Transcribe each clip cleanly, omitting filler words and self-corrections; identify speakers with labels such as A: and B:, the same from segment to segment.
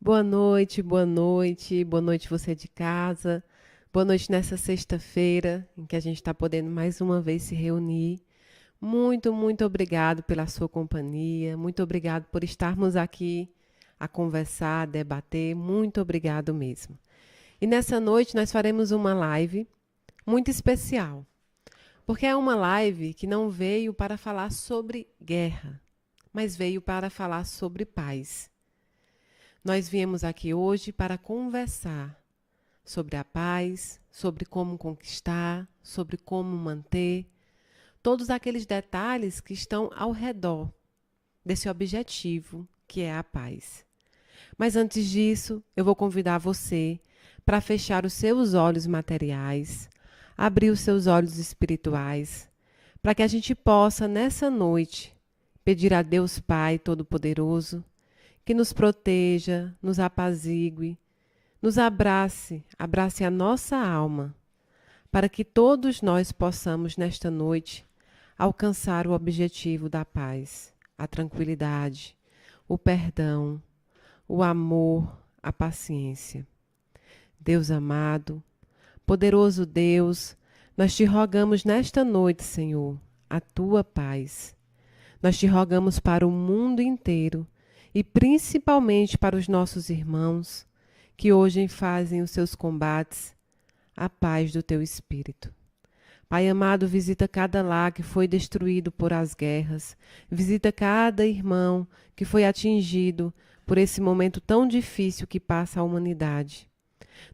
A: boa noite, boa noite você de casa, boa noite nessa sexta-feira em que a gente está podendo mais uma vez se reunir. Muito obrigado pela sua companhia, muito obrigado por estarmos aqui a conversar, a debater, muito obrigado mesmo. E nessa noite nós faremos uma live muito especial, porque é uma live que não veio para falar sobre guerra, mas veio para falar sobre paz. Nós viemos aqui hoje para conversar sobre a paz, sobre como conquistar, sobre como manter, todos aqueles detalhes que estão ao redor desse objetivo que é a paz. Mas antes disso, eu vou convidar você para fechar os seus olhos materiais, abrir os seus olhos espirituais, para que a gente possa, nessa noite, pedir a Deus Pai Todo-Poderoso que nos proteja, nos apazigue, nos abrace a nossa alma, para que todos nós possamos, nesta noite, alcançar o objetivo da paz, a tranquilidade, o perdão, o amor, a paciência. Deus amado, poderoso Deus, nós te rogamos nesta noite, Senhor, a tua paz. Nós te rogamos para o mundo inteiro, e principalmente para os nossos irmãos que hoje fazem os seus combates, a paz do teu Espírito. Pai amado, visita cada lar que foi destruído por as guerras, visita cada irmão que foi atingido por esse momento tão difícil que passa a humanidade.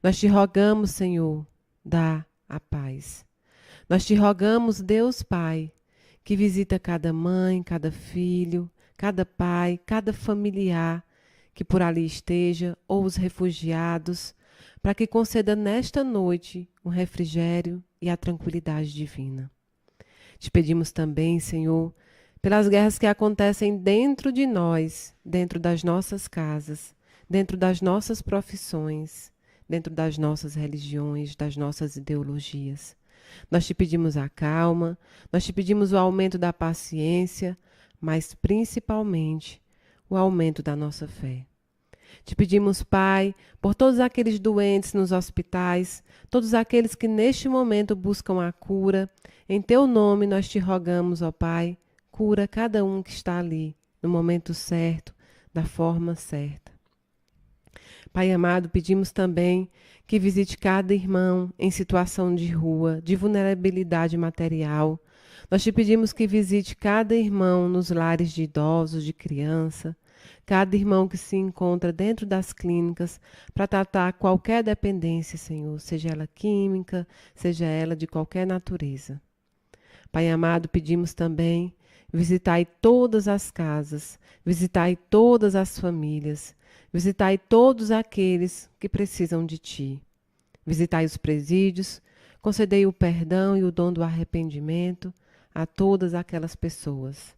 A: Nós te rogamos, Senhor, dá a paz. Nós te rogamos, Deus Pai, que visita cada mãe, cada filho, cada pai, cada familiar que por ali esteja, ou os refugiados, para que conceda nesta noite um refrigério e a tranquilidade divina. Te pedimos também, Senhor, pelas guerras que acontecem dentro de nós, dentro das nossas casas, dentro das nossas profissões, dentro das nossas religiões, das nossas ideologias. Nós te pedimos a calma, nós te pedimos o aumento da paciência, mas principalmente o aumento da nossa fé. Te pedimos, Pai, por todos aqueles doentes nos hospitais, todos aqueles que neste momento buscam a cura. Em teu nome nós te rogamos, ó Pai, cura cada um que está ali, no momento certo, da forma certa. Pai amado, pedimos também que visite cada irmão em situação de rua, de vulnerabilidade material. Nós te pedimos que visite cada irmão nos lares de idosos, de criança, cada irmão que se encontra dentro das clínicas para tratar qualquer dependência, Senhor, seja ela química, seja ela de qualquer natureza. Pai amado, pedimos também, visitai todas as casas, visitai todas as famílias, visitai todos aqueles que precisam de Ti. Visitai os presídios, concedei o perdão e o dom do arrependimento a todas aquelas pessoas.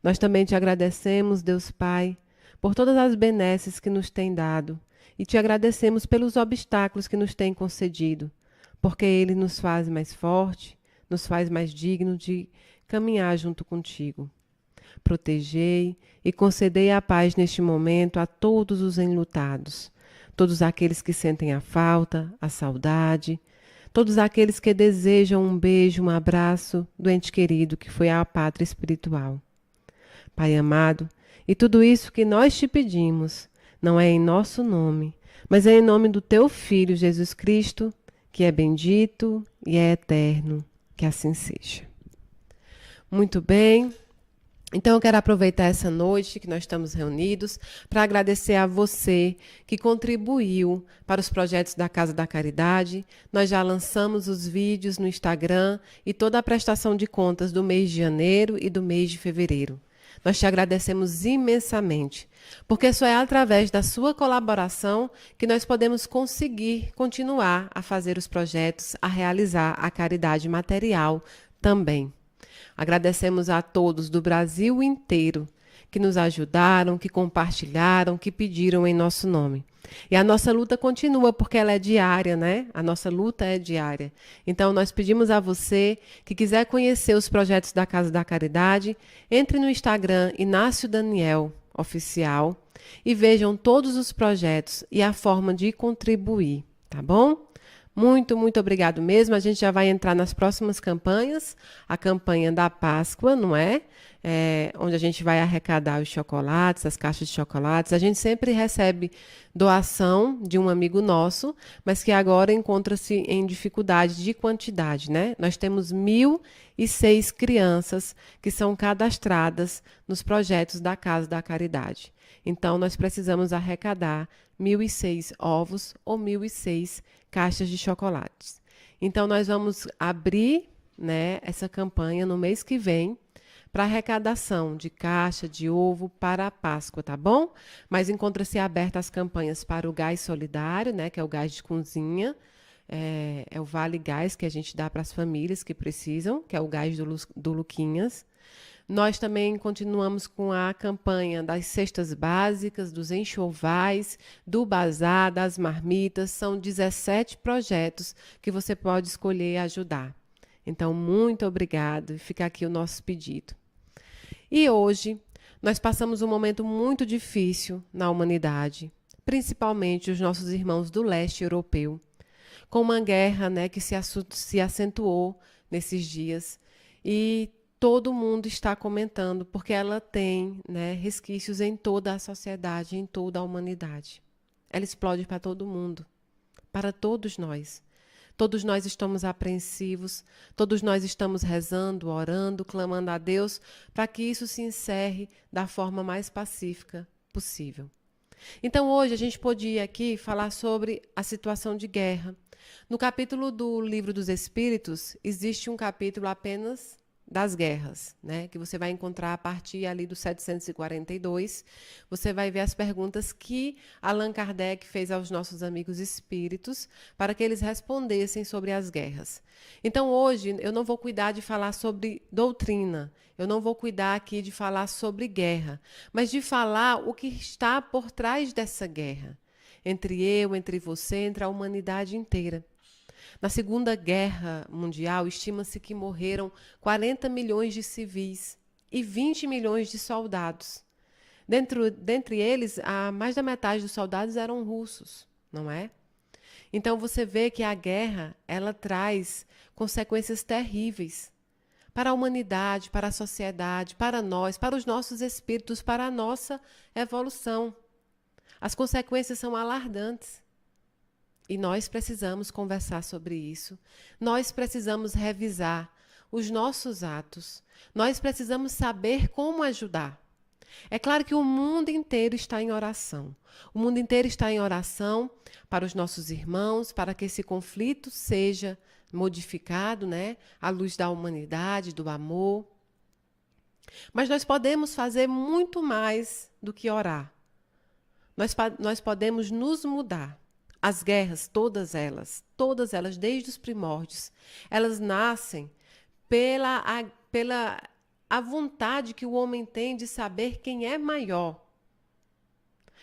A: Nós também te agradecemos, Deus Pai, por todas as benesses que nos tem dado e te agradecemos pelos obstáculos que nos tem concedido, porque Ele nos faz mais forte, nos faz mais digno de caminhar junto contigo. Protegei e concedei a paz neste momento a todos os enlutados, todos aqueles que sentem a falta, a saudade, todos aqueles que desejam um beijo, um abraço do ente querido que foi à pátria espiritual. Pai amado, e tudo isso que nós te pedimos não é em nosso nome, mas é em nome do teu Filho Jesus Cristo, que é bendito e é eterno, que assim seja. Muito bem. Então eu quero aproveitar essa noite que nós estamos reunidos para agradecer a você que contribuiu para os projetos da Casa da Caridade. Nós já lançamos os vídeos no Instagram e toda a prestação de contas do mês de janeiro e do mês de fevereiro. Nós te agradecemos imensamente, porque só é através da sua colaboração que nós podemos conseguir continuar a fazer os projetos, a realizar a caridade material também. Agradecemos a todos do Brasil inteiro que nos ajudaram, que compartilharam, que pediram em nosso nome. E a nossa luta continua, porque ela é diária, né? A nossa luta é diária. Então, nós pedimos a você que quiser conhecer os projetos da Casa da Caridade, entre no Instagram Inácio Daniel, oficial e vejam todos os projetos e a forma de contribuir, tá bom? Muito, muito obrigado mesmo. A gente já vai entrar nas próximas campanhas, a campanha da Páscoa, não é? Onde a gente vai arrecadar os chocolates, as caixas de chocolates. A gente sempre recebe doação de um amigo nosso, mas que agora encontra-se em dificuldade de quantidade, né? Nós temos 1.006 crianças que são cadastradas nos projetos da Casa da Caridade. Então, nós precisamos arrecadar 1.006 ovos ou 1.006 caixas de chocolates. Então, nós vamos abrir, né, essa campanha no mês que vem para arrecadação de caixa de ovo para a Páscoa, tá bom? Mas encontra-se aberta as campanhas para o gás solidário, né, que é o gás de cozinha, é o Vale Gás que a gente dá para as famílias que precisam, que é o gás do Luquinhas. Nós também continuamos com a campanha das cestas básicas, dos enxovais, do bazar, das marmitas. São 17 projetos que você pode escolher ajudar. Então, muito obrigado. E fica aqui o nosso pedido. E hoje, nós passamos um momento muito difícil na humanidade, principalmente os nossos irmãos do leste europeu, com uma guerra, né, que se acentuou nesses dias. E todo mundo está comentando, porque ela tem, né, resquícios em toda a sociedade, em toda a humanidade. Ela explode para todo mundo, para todos nós. Todos nós estamos apreensivos, todos nós estamos rezando, orando, clamando a Deus para que isso se encerre da forma mais pacífica possível. Então, hoje, a gente podia aqui falar sobre a situação de guerra. No capítulo do Livro dos Espíritos, existe um capítulo apenas das guerras, né, que você vai encontrar a partir ali do 742. Você vai ver as perguntas que Allan Kardec fez aos nossos amigos espíritos para que eles respondessem sobre as guerras. Então, hoje, eu não vou cuidar de falar sobre doutrina, eu não vou cuidar aqui de falar sobre guerra, mas de falar o que está por trás dessa guerra, entre eu, entre você, entre a humanidade inteira. Na Segunda Guerra Mundial, estima-se que morreram 40 milhões de civis e 20 milhões de soldados. Dentre eles, mais da metade dos soldados eram russos, não é? Então, você vê que a guerra, ela traz consequências terríveis para a humanidade, para a sociedade, para nós, para os nossos espíritos, para a nossa evolução. As consequências são alardantes. E nós precisamos conversar sobre isso. Nós precisamos revisar os nossos atos. Nós precisamos saber como ajudar. É claro que o mundo inteiro está em oração. O mundo inteiro está em oração para os nossos irmãos, para que esse conflito seja modificado, né, à luz da humanidade, do amor. Mas nós podemos fazer muito mais do que orar. Nós podemos nos mudar. As guerras, todas elas, desde os primórdios, elas nascem pela a vontade que o homem tem de saber quem é maior.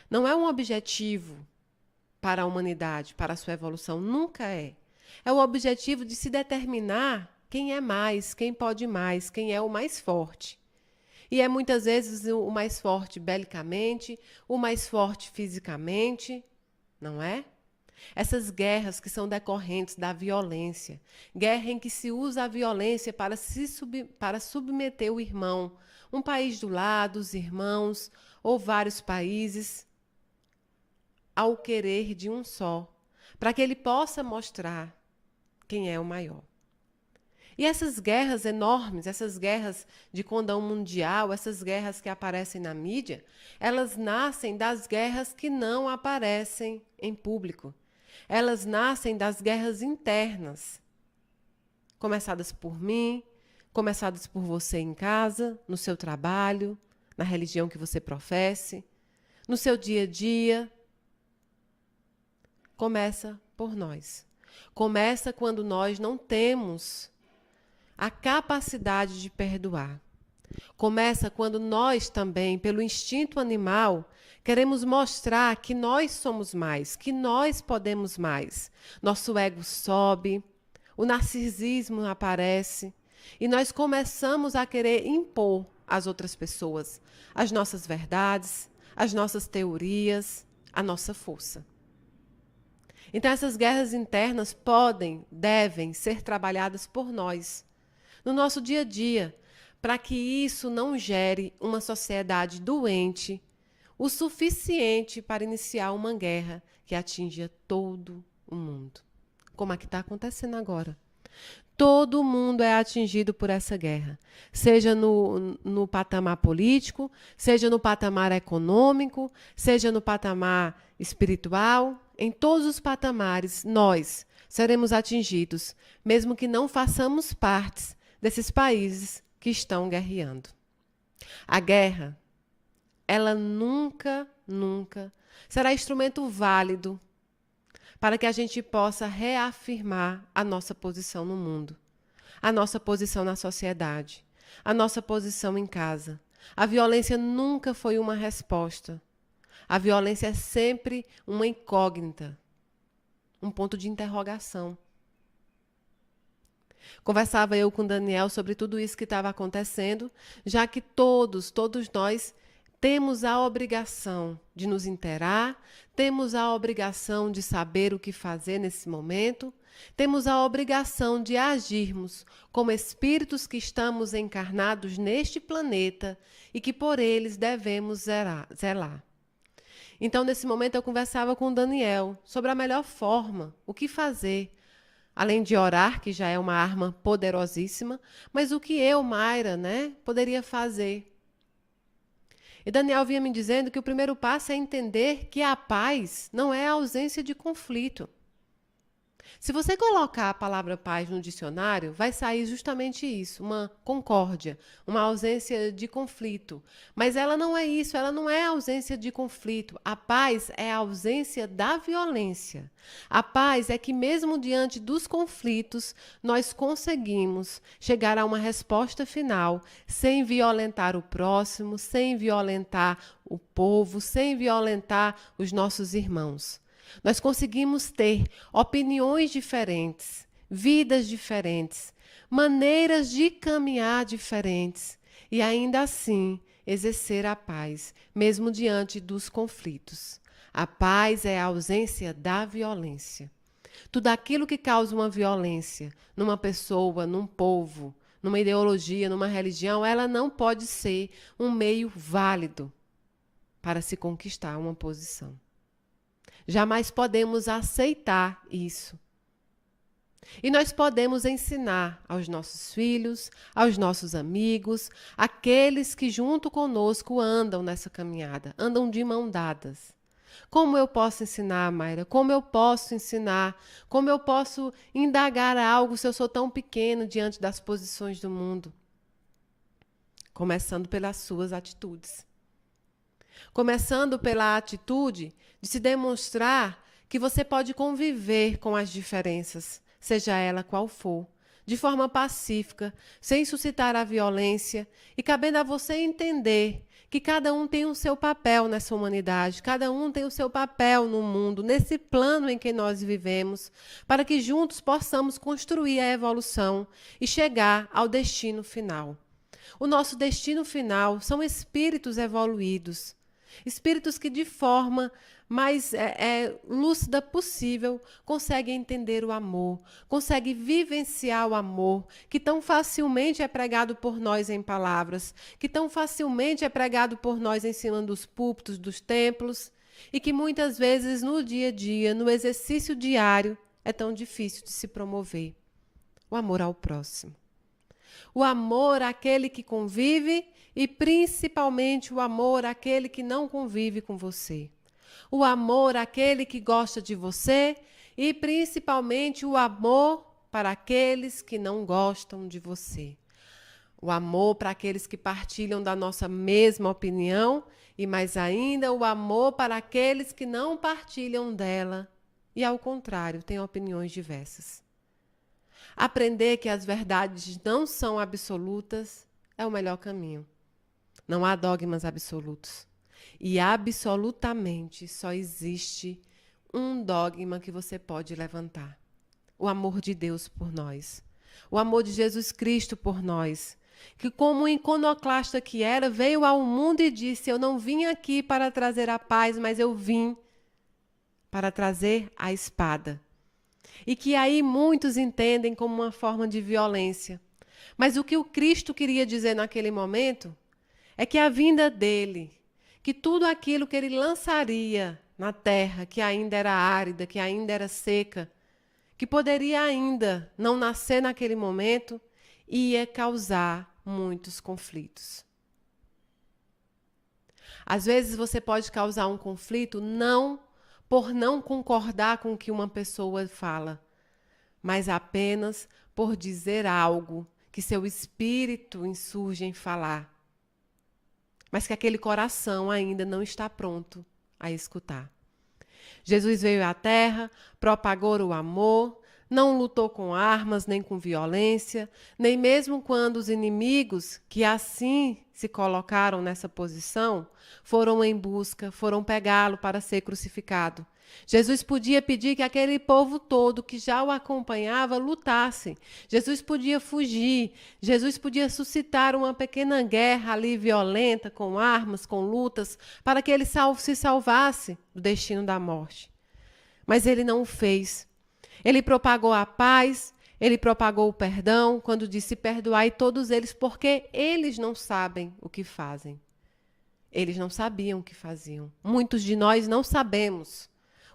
A: Não é um objetivo para a humanidade, para a sua evolução, nunca é. É o objetivo de se determinar quem é mais, quem pode mais, quem é o mais forte. E é muitas vezes o mais forte belicamente, o mais forte fisicamente, não é? Essas guerras que são decorrentes da violência, guerra em que se usa a violência para submeter o irmão, um país do lado, os irmãos, ou vários países, ao querer de um só, para que ele possa mostrar quem é o maior. E essas guerras enormes, essas guerras de condão mundial, essas guerras que aparecem na mídia, elas nascem das guerras que não aparecem em público. Elas nascem das guerras internas, começadas por mim, começadas por você em casa, no seu trabalho, na religião que você professe, no seu dia a dia. Começa por nós. Começa quando nós não temos a capacidade de perdoar. Começa quando nós também, pelo instinto animal, queremos mostrar que nós somos mais, que nós podemos mais. Nosso ego sobe, o narcisismo aparece e nós começamos a querer impor as outras pessoas, as nossas verdades, as nossas teorias, a nossa força. Então, essas guerras internas devem ser trabalhadas por nós, no nosso dia a dia, para que isso não gere uma sociedade doente o suficiente para iniciar uma guerra que atinja todo o mundo, como a que está acontecendo agora. Todo mundo é atingido por essa guerra, seja no patamar político, seja no patamar econômico, seja no patamar espiritual. Em todos os patamares, nós seremos atingidos, mesmo que não façamos parte desses países que estão guerreando. A guerra, ela nunca será instrumento válido para que a gente possa reafirmar a nossa posição no mundo, a nossa posição na sociedade, a nossa posição em casa. A violência nunca foi uma resposta. A violência é sempre uma incógnita, um ponto de interrogação. Conversava eu com Daniel sobre tudo isso que estava acontecendo, já que todos nós temos a obrigação de nos inteirar, temos a obrigação de saber o que fazer nesse momento, temos a obrigação de agirmos como espíritos que estamos encarnados neste planeta e que por eles devemos zelar. Então, nesse momento, eu conversava com o Daniel sobre a melhor forma, o que fazer, além de orar, que já é uma arma poderosíssima, mas o que eu, Mayra, poderia fazer. E Daniel vinha me dizendo que o primeiro passo é entender que a paz não é a ausência de conflito. Se você colocar a palavra paz no dicionário, vai sair justamente isso, uma concórdia, uma ausência de conflito. Mas ela não é isso, ela não é a ausência de conflito. A paz é a ausência da violência. A paz é que mesmo diante dos conflitos, nós conseguimos chegar a uma resposta final, sem violentar o próximo, sem violentar o povo, sem violentar os nossos irmãos. Nós conseguimos ter opiniões diferentes, vidas diferentes, maneiras de caminhar diferentes e ainda assim exercer a paz, mesmo diante dos conflitos. A paz é a ausência da violência. Tudo aquilo que causa uma violência numa pessoa, num povo, numa ideologia, numa religião, ela não pode ser um meio válido para se conquistar uma posição. Jamais podemos aceitar isso. E nós podemos ensinar aos nossos filhos, aos nossos amigos, aqueles que junto conosco andam nessa caminhada, andam de mão dadas. Como eu posso ensinar, Mayra? Como eu posso ensinar? Como eu posso indagar algo se eu sou tão pequeno diante das posições do mundo? Começando pelas suas atitudes. Começando pela atitude de se demonstrar que você pode conviver com as diferenças, seja ela qual for, de forma pacífica, sem suscitar a violência e cabendo a você entender que cada um tem o seu papel nessa humanidade, cada um tem o seu papel no mundo, nesse plano em que nós vivemos, para que juntos possamos construir a evolução e chegar ao destino final. O nosso destino final são espíritos evoluídos, espíritos que de forma mais lúcida possível conseguem entender o amor, conseguem vivenciar o amor, que tão facilmente é pregado por nós em palavras, que tão facilmente é pregado por nós em cima dos púlpitos, dos templos, e que muitas vezes no dia a dia, no exercício diário, é tão difícil de se promover. O amor ao próximo. O amor àquele que convive e principalmente o amor àquele que não convive com você. O amor àquele que gosta de você e principalmente o amor para aqueles que não gostam de você. O amor para aqueles que partilham da nossa mesma opinião e mais ainda o amor para aqueles que não partilham dela e ao contrário, têm opiniões diversas. Aprender que as verdades não são absolutas é o melhor caminho. Não há dogmas absolutos. E absolutamente só existe um dogma que você pode levantar. O amor de Deus por nós. O amor de Jesus Cristo por nós. que, como um iconoclasta que era, veio ao mundo e disse: eu não vim aqui para trazer a paz, mas eu vim para trazer a espada. E que aí muitos entendem como uma forma de violência. Mas o que o Cristo queria dizer naquele momento é que a vinda dele, que tudo aquilo que ele lançaria na terra, que ainda era árida, que ainda era seca, que poderia ainda não nascer naquele momento, ia causar muitos conflitos. Às vezes você pode causar um conflito não por não concordar com o que uma pessoa fala, mas apenas por dizer algo que seu espírito insurge em falar, mas que aquele coração ainda não está pronto a escutar. Jesus veio à terra, propagou o amor, não lutou com armas nem com violência, nem mesmo quando os inimigos, que assim se colocaram nessa posição, foram em busca, foram pegá-lo para ser crucificado. Jesus podia pedir que aquele povo todo que já o acompanhava lutasse. Jesus podia fugir. Jesus podia suscitar uma pequena guerra ali violenta, com armas, com lutas, para que ele se salvasse do destino da morte. Mas ele não o fez. Ele propagou a paz, ele propagou o perdão, quando disse: perdoai todos eles, porque eles não sabem o que fazem. Eles não sabiam o que faziam. Muitos de nós não sabemos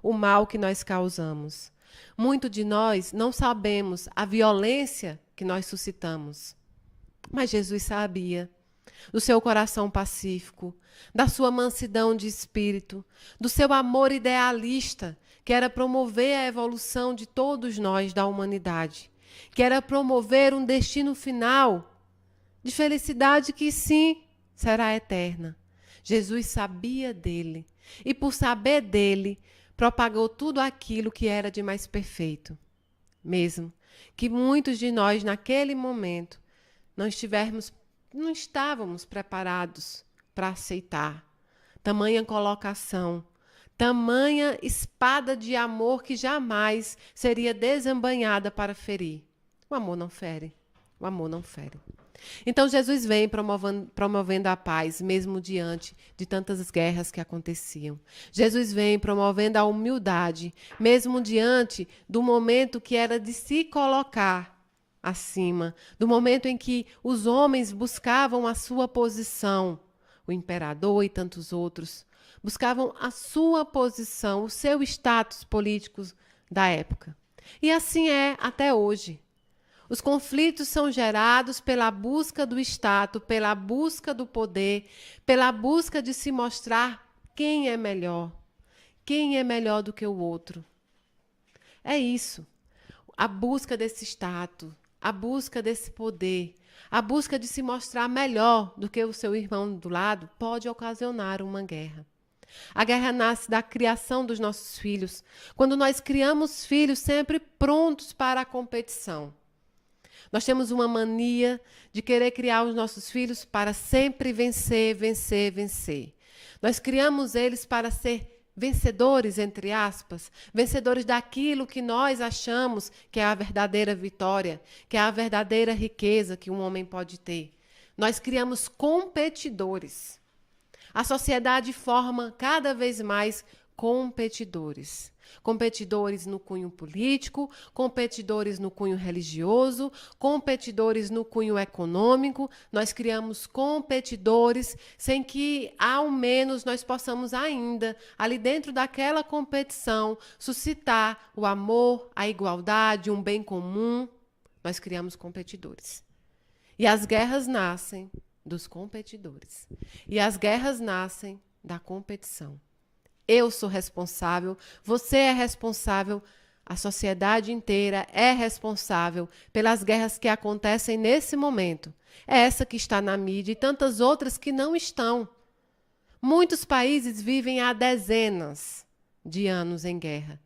A: o mal que nós causamos. Muitos de nós não sabemos a violência que nós suscitamos. Mas Jesus sabia do seu coração pacífico, da sua mansidão de espírito, do seu amor idealista, que era promover a evolução de todos nós, da humanidade, que era promover um destino final de felicidade que sim será eterna. Jesus sabia dele e, por saber dele, propagou tudo aquilo que era de mais perfeito. Mesmo que muitos de nós, naquele momento, não estávamos preparados para aceitar tamanha colocação, tamanha espada de amor que jamais seria desembainhada para ferir. O amor não fere. O amor não fere. Então Jesus vem promovendo a paz, mesmo diante de tantas guerras que aconteciam. Jesus vem promovendo a humildade, mesmo diante do momento que era de se colocar acima, do momento em que os homens buscavam a sua posição, o imperador e tantos outros, buscavam a sua posição, o seu status político da época. E assim é até hoje. Os conflitos são gerados pela busca do status, pela busca do poder, pela busca de se mostrar quem é melhor do que o outro. É isso. A busca desse status, a busca desse poder, a busca de se mostrar melhor do que o seu irmão do lado pode ocasionar uma guerra. A guerra nasce da criação dos nossos filhos, quando nós criamos filhos sempre prontos para a competição. Nós temos uma mania de querer criar os nossos filhos para sempre vencer, vencer, vencer. Nós criamos eles para ser vencedores, entre aspas, vencedores daquilo que nós achamos que é a verdadeira vitória, que é a verdadeira riqueza que um homem pode ter. Nós criamos competidores. A sociedade forma cada vez mais competidores. Competidores no cunho político, competidores no cunho religioso, competidores no cunho econômico. Nós criamos competidores sem que, ao menos, nós possamos ainda, ali dentro daquela competição, suscitar o amor, a igualdade, um bem comum. Nós criamos competidores. E as guerras nascem dos competidores. E as guerras nascem da competição. Eu sou responsável, você é responsável, a sociedade inteira é responsável pelas guerras que acontecem nesse momento. É essa que está na mídia e tantas outras que não estão. Muitos países vivem há dezenas de anos em guerra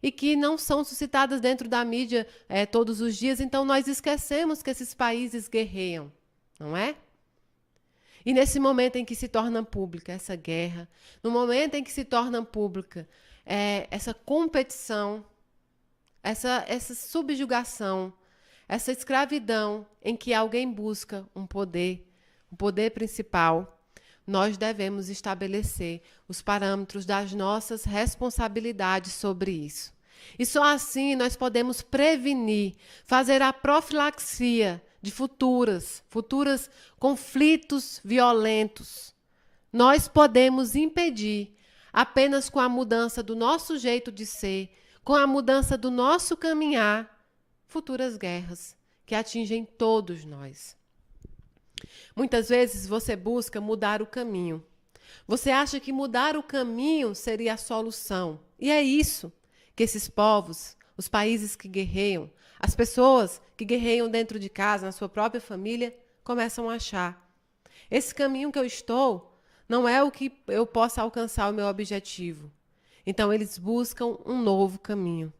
A: e que não são suscitadas dentro da mídia todos os dias, então nós esquecemos que esses países guerreiam, não é? E nesse momento em que se torna pública essa guerra, no momento em que se torna pública essa competição, essa subjugação, essa escravidão em que alguém busca um poder principal, nós devemos estabelecer os parâmetros das nossas responsabilidades sobre isso. E só assim nós podemos prevenir, fazer a profilaxia de futuros conflitos violentos. Nós podemos impedir, apenas com a mudança do nosso jeito de ser, com a mudança do nosso caminhar, futuras guerras que atingem todos nós. Muitas vezes você busca mudar o caminho. Você acha que mudar o caminho seria a solução. E é isso que esses povos, os países que guerreiam, as pessoas que guerreiam dentro de casa, na sua própria família, começam a achar. Esse caminho que eu estou não é o que eu possa alcançar o meu objetivo. Então, eles buscam um novo caminho.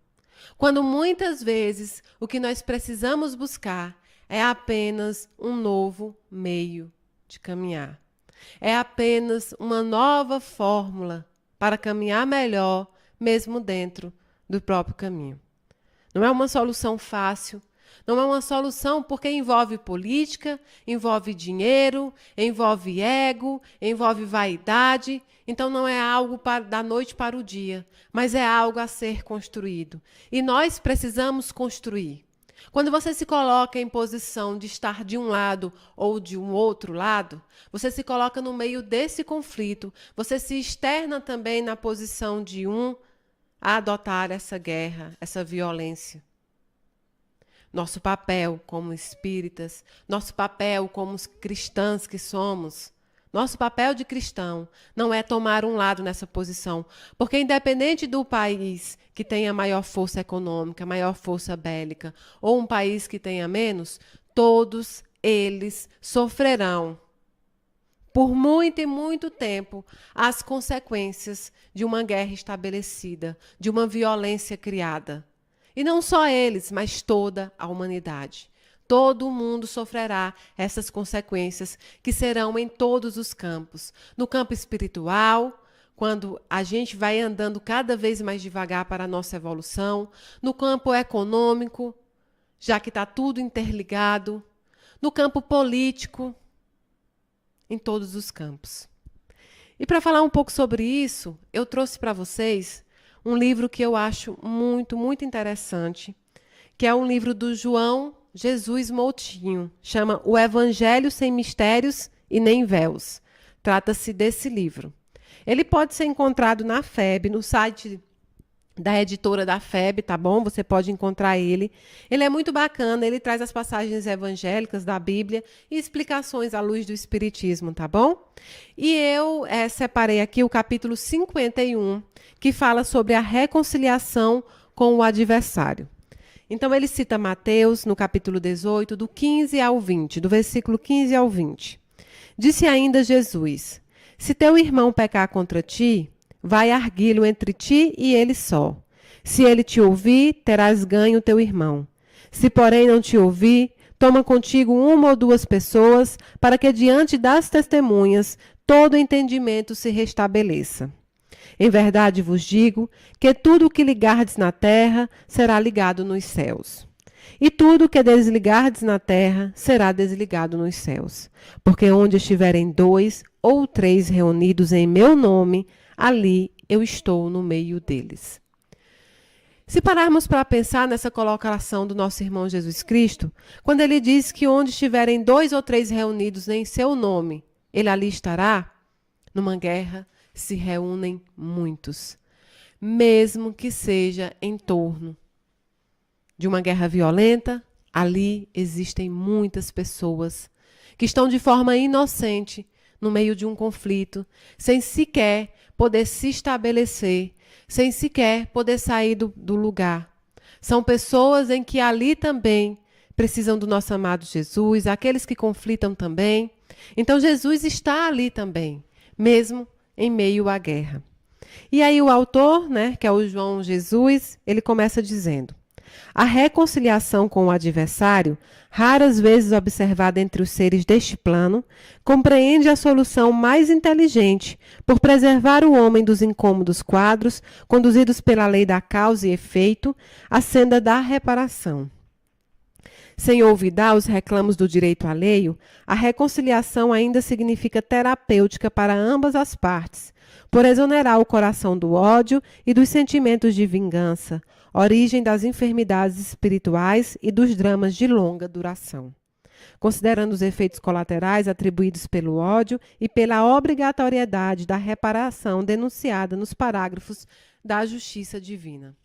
A: Quando muitas vezes o que nós precisamos buscar é apenas um novo meio de caminhar. É apenas uma nova fórmula para caminhar melhor, mesmo dentro do próprio caminho. Não é uma solução fácil, não é uma solução porque envolve política, envolve dinheiro, envolve ego, envolve vaidade. Então não é algo da noite para o dia, mas é algo a ser construído. E nós precisamos construir. Quando você se coloca em posição de estar de um lado ou de um outro lado, você se coloca no meio desse conflito, você se externa também na posição de a adotar essa guerra, essa violência. Nosso papel como espíritas, nosso papel como cristãs que somos, nosso papel de cristão não é tomar um lado nessa posição, porque independente do país que tenha maior força econômica, maior força bélica, ou um país que tenha menos, todos eles sofrerão por muito e muito tempo as consequências de uma guerra estabelecida, de uma violência criada. E não só eles, mas toda a humanidade. Todo mundo sofrerá essas consequências que serão em todos os campos. No campo espiritual, quando a gente vai andando cada vez mais devagar para a nossa evolução. No campo econômico, já que está tudo interligado. No campo político, em todos os campos. E para falar um pouco sobre isso, eu trouxe para vocês um livro que eu acho muito, muito interessante, que é um livro do João Jesus Moutinho, chama O Evangelho Sem Mistérios e Nem Véus. Trata-se desse livro. Ele pode ser encontrado na FEB, no site da editora da FEB, tá bom? Você pode encontrar ele. Ele é muito bacana, ele traz as passagens evangélicas da Bíblia e explicações à luz do Espiritismo, tá bom? E eu separei aqui o capítulo 51, que fala sobre a reconciliação com o adversário. Então, ele cita Mateus, no capítulo 18, do 15 ao 20, do versículo 15 ao 20. Disse ainda Jesus: se teu irmão pecar contra ti, vai arguí-lo entre ti e ele só. Se ele te ouvir, terás ganho teu irmão. Se, porém, não te ouvir, toma contigo uma ou duas pessoas, para que diante das testemunhas todo entendimento se restabeleça. Em verdade vos digo que tudo o que ligardes na terra será ligado nos céus. E tudo o que desligardes na terra será desligado nos céus. Porque onde estiverem 2 ou 3 reunidos em meu nome, ali eu estou no meio deles. Se pararmos para pensar nessa colocação do nosso irmão Jesus Cristo, quando ele diz que onde estiverem 2 ou 3 reunidos em seu nome, ele ali estará, numa guerra se reúnem muitos, mesmo que seja em torno de uma guerra violenta, ali existem muitas pessoas que estão de forma inocente no meio de um conflito, sem sequer poder se estabelecer, sem sequer poder sair do lugar. São pessoas em que ali também precisam do nosso amado Jesus, aqueles que conflitam também. Então Jesus está ali também, mesmo em meio à guerra. E aí o autor, que é o João Jesus, ele começa dizendo: a reconciliação com o adversário, raras vezes observada entre os seres deste plano, compreende a solução mais inteligente por preservar o homem dos incômodos quadros, conduzidos pela lei da causa e efeito, à senda da reparação. Sem olvidar os reclamos do direito alheio, a reconciliação ainda significa terapêutica para ambas as partes, por exonerar o coração do ódio e dos sentimentos de vingança, origem das enfermidades espirituais e dos dramas de longa duração. Considerando os efeitos colaterais atribuídos pelo ódio e pela obrigatoriedade da reparação denunciada nos parágrafos da justiça divina.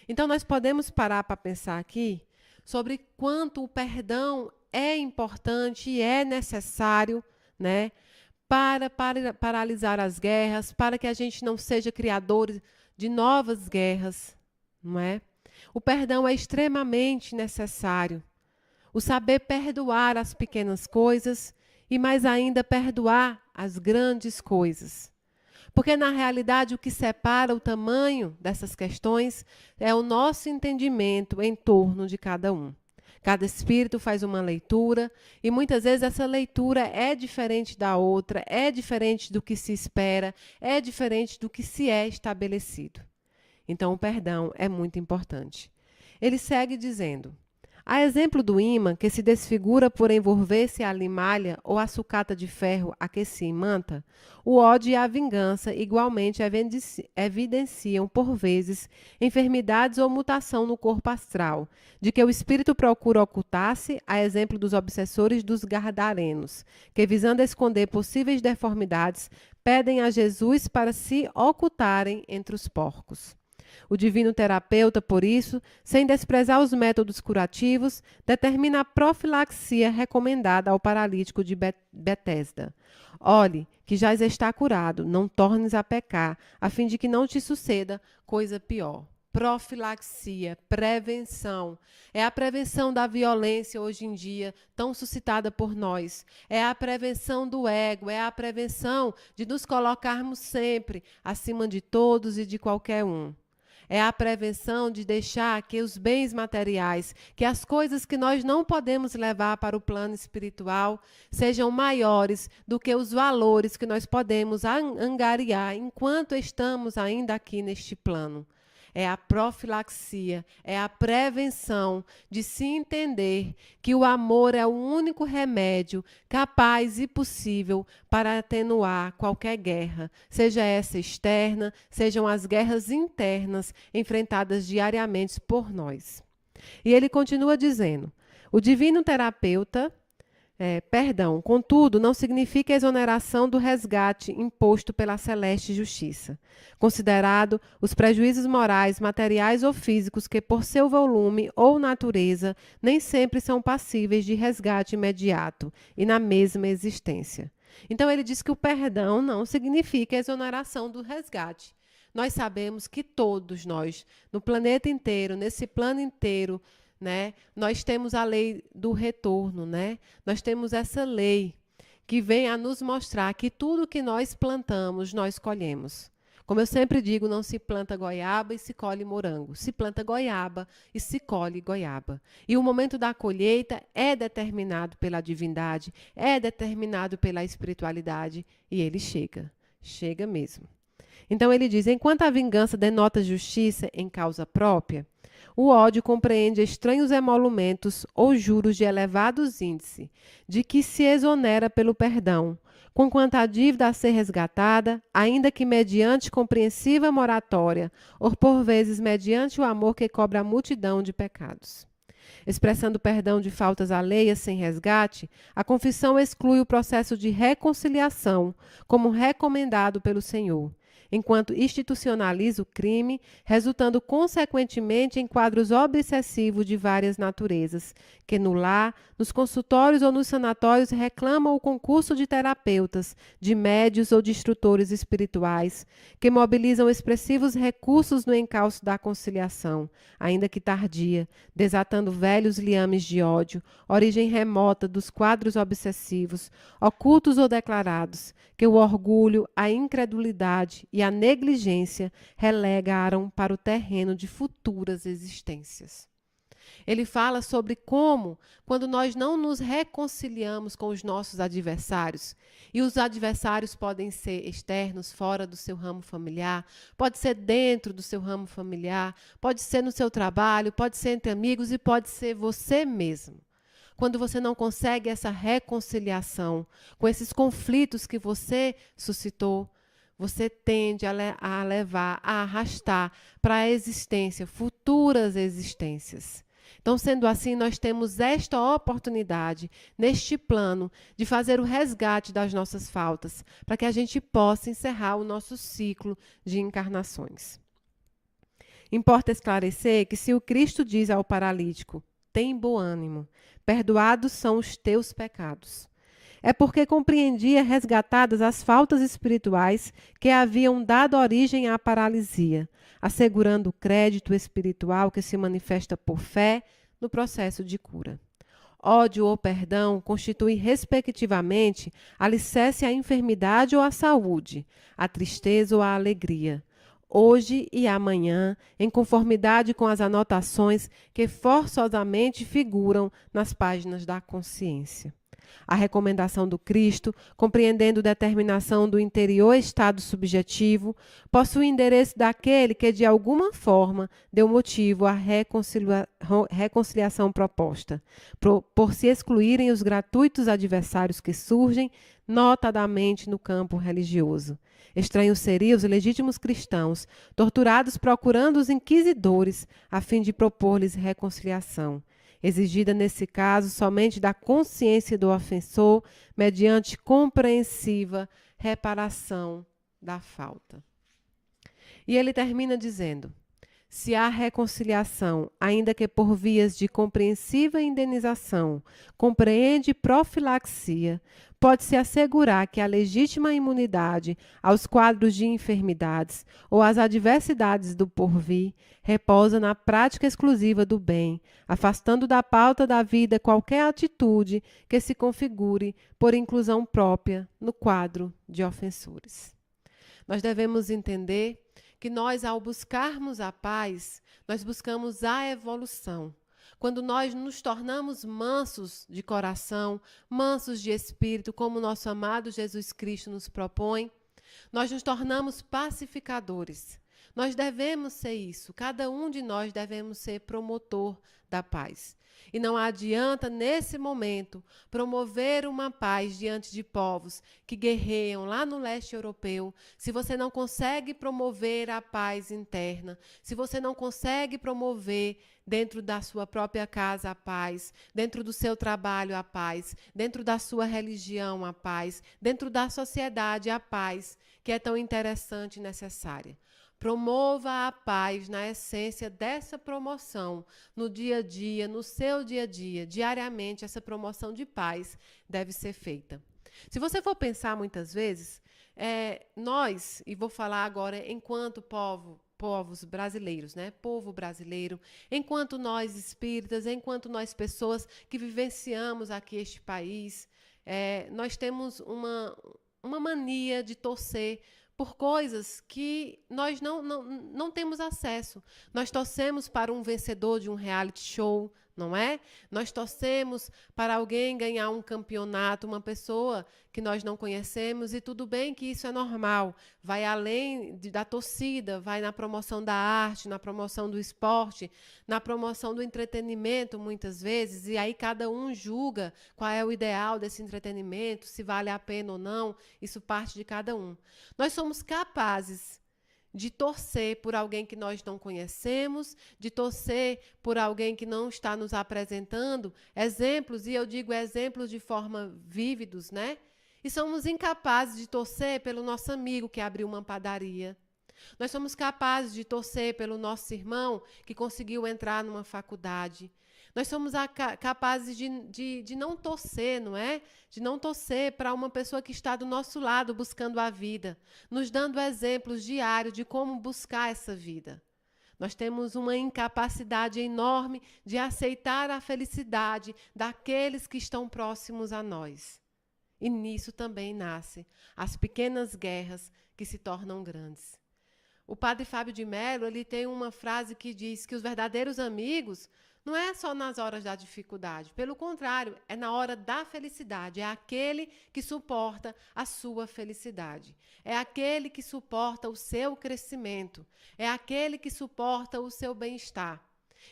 A: Então, nós podemos parar para pensar aqui sobre quanto o perdão é importante e é necessário, né, para paralisar as guerras, para que a gente não seja criador de novas guerras, não é? O perdão é extremamente necessário. O saber perdoar as pequenas coisas e, mais ainda, perdoar as grandes coisas. Porque, na realidade, o que separa o tamanho dessas questões é o nosso entendimento em torno de cada um. Cada espírito faz uma leitura e, muitas vezes, essa leitura é diferente da outra, é diferente do que se espera, é diferente do que se é estabelecido. Então, o perdão é muito importante. Ele segue dizendo: a exemplo do ímã, que se desfigura por envolver-se a limalha ou a sucata de ferro a que se imanta, o ódio e a vingança igualmente evidenciam, por vezes, enfermidades ou mutação no corpo astral, de que o espírito procura ocultar-se, a exemplo dos obsessores dos gardarenos, que, visando esconder possíveis deformidades, pedem a Jesus para se ocultarem entre os porcos. O divino terapeuta, por isso, sem desprezar os métodos curativos, determina a profilaxia recomendada ao paralítico de Betesda. Olhe, que já está curado, não tornes a pecar, a fim de que não te suceda coisa pior. Profilaxia, prevenção. É a prevenção da violência hoje em dia, tão suscitada por nós. É a prevenção do ego, é a prevenção de nos colocarmos sempre acima de todos e de qualquer um. É a prevenção de deixar que os bens materiais, que as coisas que nós não podemos levar para o plano espiritual, sejam maiores do que os valores que nós podemos angariar enquanto estamos ainda aqui neste plano. É a profilaxia, é a prevenção de se entender que o amor é o único remédio capaz e possível para atenuar qualquer guerra, seja essa externa, sejam as guerras internas enfrentadas diariamente por nós. E ele continua dizendo: o divino terapeuta, contudo, não significa exoneração do resgate imposto pela celeste justiça, considerado os prejuízos morais, materiais ou físicos que, por seu volume ou natureza, nem sempre são passíveis de resgate imediato e na mesma existência. Então, ele diz que o perdão não significa exoneração do resgate. Nós sabemos que todos nós, no planeta inteiro, nesse plano inteiro, né, nós temos a lei do retorno, né? Nós temos essa lei que vem a nos mostrar que tudo que nós plantamos, nós colhemos. Como eu sempre digo, não se planta goiaba e se colhe morango. Se planta goiaba e se colhe goiaba. E o momento da colheita é determinado pela divindade, é determinado pela espiritualidade e ele chega. Chega mesmo. Então ele diz: enquanto a vingança denota justiça em causa própria, o ódio compreende estranhos emolumentos ou juros de elevados índices, de que se exonera pelo perdão, conquanto a dívida a ser resgatada, ainda que mediante compreensiva moratória, ou por vezes mediante o amor que cobre a multidão de pecados. Expressando perdão de faltas alheias sem resgate, a confissão exclui o processo de reconciliação, como recomendado pelo Senhor, enquanto institucionaliza o crime, resultando consequentemente em quadros obsessivos de várias naturezas, que no lar, nos consultórios ou nos sanatórios reclamam o concurso de terapeutas, de médios ou de instrutores espirituais, que mobilizam expressivos recursos no encalço da conciliação, ainda que tardia, desatando velhos liames de ódio, origem remota dos quadros obsessivos, ocultos ou declarados, que o orgulho, a incredulidade e a negligência relegaram para o terreno de futuras existências. Ele fala sobre como, quando nós não nos reconciliamos com os nossos adversários, e os adversários podem ser externos, fora do seu ramo familiar, pode ser dentro do seu ramo familiar, pode ser no seu trabalho, pode ser entre amigos e pode ser você mesmo. quando você não consegue essa reconciliação com esses conflitos que você suscitou, você tende a levar, a arrastar para a existência, futuras existências. Então, sendo assim, nós temos esta oportunidade, neste plano, de fazer o resgate das nossas faltas, para que a gente possa encerrar o nosso ciclo de encarnações. Importa esclarecer que se o Cristo diz ao paralítico, tem bom ânimo, perdoados são os teus pecados, é porque compreendia resgatadas as faltas espirituais que haviam dado origem à paralisia, assegurando o crédito espiritual que se manifesta por fé no processo de cura. Ódio ou perdão constitui, respectivamente, alicerce à enfermidade ou à saúde, à tristeza ou à alegria, hoje e amanhã, em conformidade com as anotações que forçosamente figuram nas páginas da consciência. A recomendação do Cristo, compreendendo determinação do interior estado subjetivo, possui o endereço daquele que, de alguma forma, deu motivo à reconciliação proposta, por se excluírem os gratuitos adversários que surgem, notadamente no campo religioso. Estranhos seriam os legítimos cristãos, torturados procurando os inquisidores, a fim de propor-lhes reconciliação, exigida nesse caso somente da consciência do ofensor, mediante compreensiva reparação da falta. E ele termina dizendo: se há reconciliação, ainda que por vias de compreensiva indenização, compreende profilaxia, pode-se assegurar que a legítima imunidade aos quadros de enfermidades ou às adversidades do porvir repousa na prática exclusiva do bem, afastando da pauta da vida qualquer atitude que se configure por inclusão própria no quadro de ofensores. Nós devemos entender que nós, ao buscarmos a paz, nós buscamos a evolução. Quando nós nos tornamos mansos de coração, mansos de espírito, como nosso amado Jesus Cristo nos propõe, nós nos tornamos pacificadores. Nós devemos ser isso. Cada um de nós devemos ser promotor da paz. E não adianta, nesse momento, promover uma paz diante de povos que guerreiam lá no leste europeu, se você não consegue promover a paz interna, se você não consegue promover dentro da sua própria casa a paz, dentro do seu trabalho a paz, dentro da sua religião a paz, dentro da sociedade a paz, que é tão interessante e necessária. Promova a paz na essência dessa promoção, no dia a dia, no seu dia a dia, diariamente, essa promoção de paz deve ser feita. Se você for pensar muitas vezes, nós, e vou falar agora enquanto povos brasileiros, né? Povo brasileiro, enquanto nós espíritas, enquanto nós pessoas que vivenciamos aqui este país, nós temos uma mania de torcer por coisas que nós não temos acesso. Nós torcemos para um vencedor de um reality show, não é? Nós torcemos para alguém ganhar um campeonato, uma pessoa que nós não conhecemos, e tudo bem que isso é normal. Vai além da torcida, vai na promoção da arte, na promoção do esporte, na promoção do entretenimento, muitas vezes, e aí cada um julga qual é o ideal desse entretenimento, se vale a pena ou não, isso parte de cada um. Nós somos capazes de torcer por alguém que nós não conhecemos, de torcer por alguém que não está nos apresentando exemplos, e eu digo exemplos de forma vívidos, né? E somos incapazes de torcer pelo nosso amigo que abriu uma padaria. Nós somos capazes de torcer pelo nosso irmão que conseguiu entrar numa faculdade. Nós somos capazes de não torcer, não é? De não torcer para uma pessoa que está do nosso lado buscando a vida, nos dando exemplos diários de como buscar essa vida. Nós temos uma incapacidade enorme de aceitar a felicidade daqueles que estão próximos a nós. E nisso também nascem as pequenas guerras que se tornam grandes. O padre Fábio de Mello, ele tem uma frase que diz que os verdadeiros amigos não é só nas horas da dificuldade, pelo contrário, é na hora da felicidade, é aquele que suporta a sua felicidade, é aquele que suporta o seu crescimento, é aquele que suporta o seu bem-estar.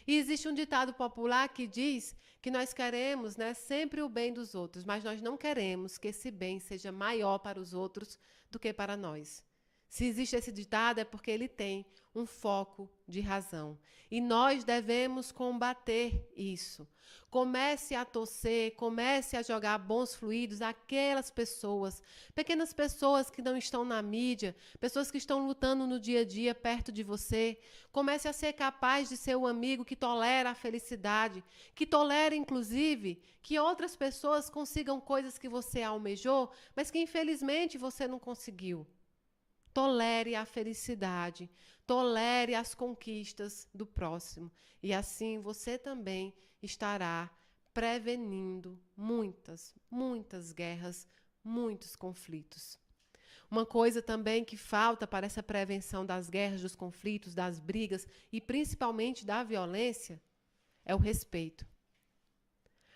A: E existe um ditado popular que diz que nós queremos, né, sempre o bem dos outros, mas nós não queremos que esse bem seja maior para os outros do que para nós. Se existe esse ditado é porque ele tem um foco de razão. E nós devemos combater isso. Comece a torcer, comece a jogar bons fluidos àquelas pessoas, pequenas pessoas que não estão na mídia, pessoas que estão lutando no dia a dia perto de você. Comece a ser capaz de ser o amigo que tolera a felicidade, que tolera, inclusive, que outras pessoas consigam coisas que você almejou, mas que infelizmente você não conseguiu. Tolere a felicidade, tolere as conquistas do próximo. E assim você também estará prevenindo muitas guerras, muitos conflitos. Uma coisa também que falta para essa prevenção das guerras, dos conflitos, das brigas e principalmente da violência é o respeito.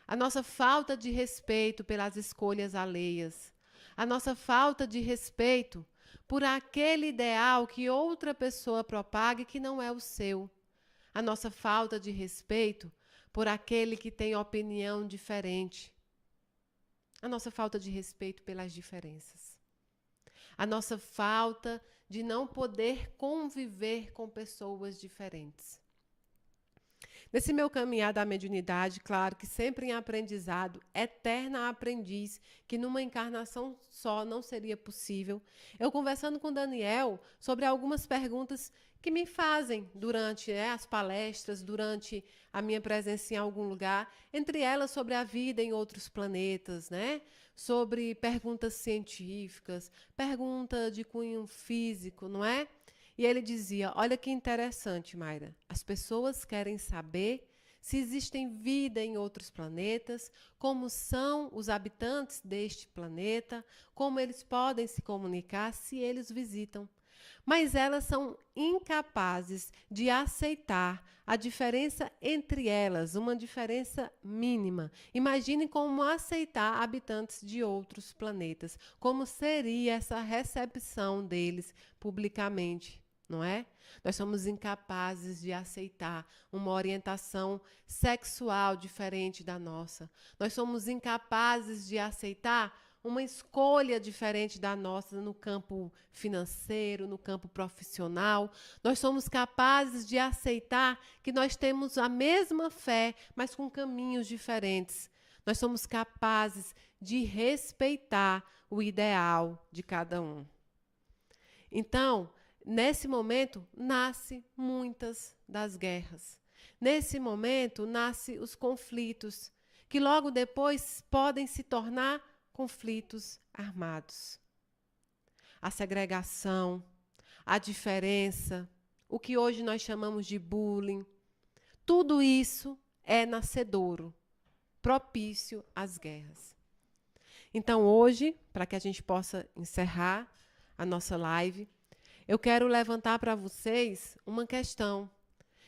A: A nossa falta de respeito pelas escolhas alheias, a nossa falta de respeito por aquele ideal que outra pessoa propaga e que não é o seu. A nossa falta de respeito por aquele que tem opinião diferente. A nossa falta de respeito pelas diferenças. A nossa falta de não poder conviver com pessoas diferentes. Nesse meu caminhar da mediunidade, claro que sempre em aprendizado, eterna aprendiz, que numa encarnação só não seria possível, eu conversando com Daniel sobre algumas perguntas que me fazem durante as palestras, durante a minha presença em algum lugar, entre elas sobre a vida em outros planetas, né? Sobre perguntas científicas, pergunta de cunho físico, não é? E ele dizia, olha que interessante, Mayra, as pessoas querem saber se existem vida em outros planetas, como são os habitantes deste planeta, como eles podem se comunicar se eles visitam. Mas elas são incapazes de aceitar a diferença entre elas, uma diferença mínima. Imagine como aceitar habitantes de outros planetas, como seria essa recepção deles publicamente. Não é? Nós somos incapazes de aceitar uma orientação sexual diferente da nossa. Nós somos incapazes de aceitar uma escolha diferente da nossa no campo financeiro, no campo profissional. Nós somos capazes de aceitar que nós temos a mesma fé, mas com caminhos diferentes. Nós somos capazes de respeitar o ideal de cada um. Então, nesse momento, nasce muitas das guerras. Nesse momento, nasce os conflitos, que logo depois podem se tornar conflitos armados. A segregação, a diferença, o que hoje nós chamamos de bullying, tudo isso é nascedouro, propício às guerras. Então, hoje, para que a gente possa encerrar a nossa live, eu quero levantar para vocês uma questão,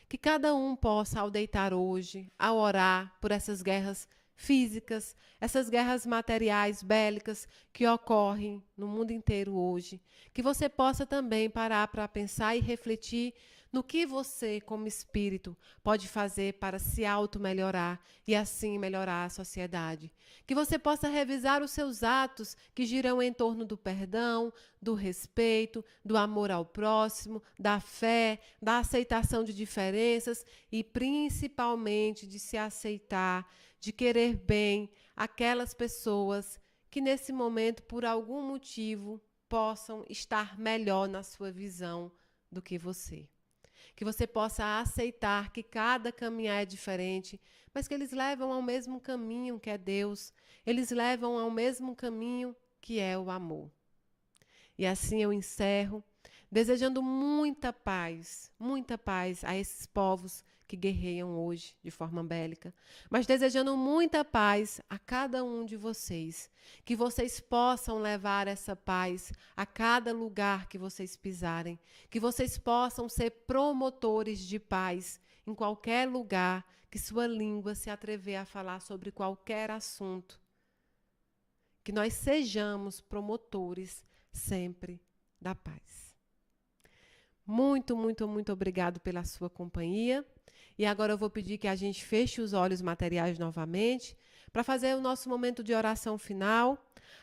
A: que cada um possa, ao deitar hoje, ao orar por essas guerras físicas, essas guerras materiais, bélicas, que ocorrem no mundo inteiro hoje, que você possa também parar para pensar e refletir no que você, como espírito, pode fazer para se auto-melhorar e assim melhorar a sociedade. Que você possa revisar os seus atos que giram em torno do perdão, do respeito, do amor ao próximo, da fé, da aceitação de diferenças e principalmente de se aceitar, de querer bem aquelas pessoas que nesse momento, por algum motivo, possam estar melhor na sua visão do que você. Que você possa aceitar que cada caminhar é diferente, mas que eles levam ao mesmo caminho que é Deus. Eles levam ao mesmo caminho que é o amor. E assim eu encerro, desejando muita paz a esses povos que guerreiam hoje de forma bélica, mas desejando muita paz a cada um de vocês, que vocês possam levar essa paz a cada lugar que vocês pisarem, que vocês possam ser promotores de paz em qualquer lugar que sua língua se atrever a falar sobre qualquer assunto. Que nós sejamos promotores sempre da paz. Muito obrigado pela sua companhia E agora eu vou pedir que a gente feche os olhos materiais novamente para fazer o nosso momento de oração final,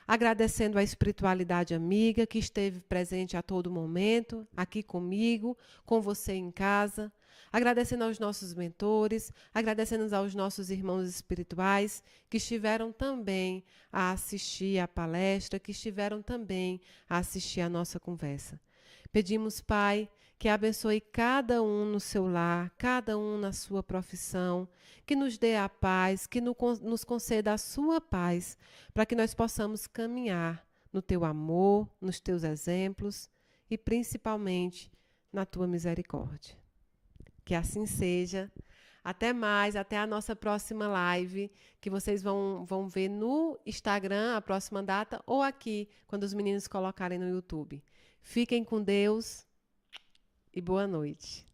A: agradecendo a espiritualidade amiga que esteve presente a todo momento, aqui comigo, com você em casa, agradecendo aos nossos mentores, agradecendo aos nossos irmãos espirituais que estiveram também a assistir à palestra, que estiveram também a assistir à nossa conversa. Pedimos, Pai, que abençoe cada um no seu lar, cada um na sua profissão, que nos dê a paz, que nos conceda a sua paz, para que nós possamos caminhar no teu amor, nos teus exemplos e principalmente na tua misericórdia. Que assim seja. Até mais, até a nossa próxima live, que vocês vão ver no Instagram, a próxima data, ou aqui, quando os meninos colocarem no YouTube. Fiquem com Deus e boa noite.